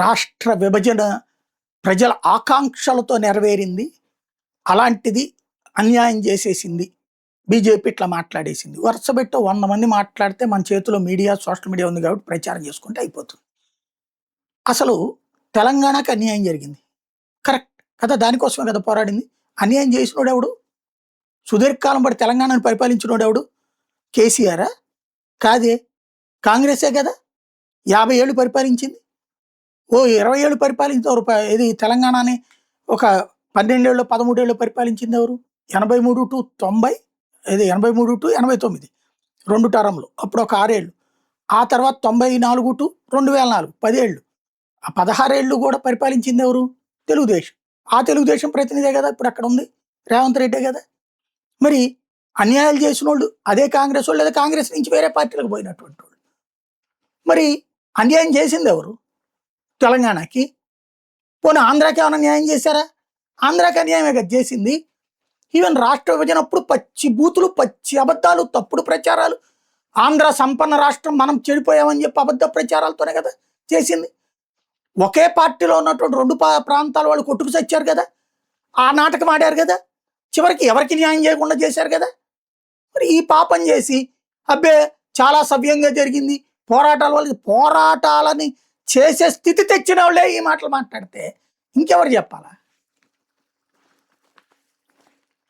రాష్ట్ర విభజన ప్రజల ఆకాంక్షలతో నెరవేరింది. అలాంటిది అన్యాయం చేసేసింది. బీజేపీ ఇట్లా మాట్లాడేసింది. వరుసబెట్టి 100 మంది మాట్లాడితే మన చేతిలో మీడియా, సోషల్ మీడియా ఉంది కాబట్టి ప్రచారం చేసుకుంటే అయిపోతుంది. అసలు తెలంగాణకి అన్యాయం జరిగింది. కరెక్ట్ కదా, దానికోసమే కదా పోరాడింది. అన్యాయం చేసినోడు ఎవడు? సుదీర్ఘకాలం పాటు తెలంగాణను పరిపాలించినోడు ఎవడు? కేసీఆరా? కాదే, కాంగ్రెసే కదా 50 ఏళ్ళు పరిపాలించింది. 20 ఏళ్ళు పరిపాలించేవారు. ఇది తెలంగాణని ఒక 12 ఏళ్ళు 13 ఏళ్ళు పరిపాలించింది ఎవరు? 83 టు 90, ఇది 83 టు 89 2 టర్మ్లు, అప్పుడు ఒక 6 ఏళ్ళు. ఆ తర్వాత 94 టు 2004 10 ఏళ్ళు. ఆ 16 ఏళ్ళు కూడా పరిపాలించింది ఎవరు? తెలుగుదేశం. ఆ తెలుగుదేశం ప్రతినిధే కదా ఇప్పుడు అక్కడ ఉంది, రేవంత్ రెడ్డే కదా. మరి అన్యాయాలు చేసిన వాళ్ళు అదే కాంగ్రెస్ వాళ్ళు, లేదా కాంగ్రెస్ నుంచి వేరే పార్టీలకు పోయినటువంటి వాళ్ళు. మరి అన్యాయం చేసింది ఎవరు తెలంగాణకి? పోనీ ఆంధ్రాకి ఏమైనా న్యాయం చేశారా? ఆంధ్రాకి అన్యాయమే కదా చేసింది. ఈవెన్ రాష్ట్ర విభజన అప్పుడు పచ్చి బూతులు, పచ్చి అబద్ధాలు, తప్పుడు ప్రచారాలు. ఆంధ్ర సంపన్న రాష్ట్రం, మనం చెడిపోయామని చెప్పి అబద్ధ ప్రచారాలతోనే కదా చేసింది. ఒకే పార్టీలో ఉన్నటువంటి 2 ప్రాంతాల వాళ్ళు కొట్టుకు చచ్చారు కదా, ఆ నాటకం ఆడారు కదా, చివరికి ఎవరికి న్యాయం చేయకుండా చేశారు కదా. మరి ఈ పాపం చేసి అబ్బే చాలా సవ్యంగా జరిగింది, పోరాటాల వల్ల, పోరాటాలని చేసే స్థితి తెచ్చిన వాళ్ళే ఈ మాటలు మాట్లాడితే ఇంకెవరు చెప్పాలా?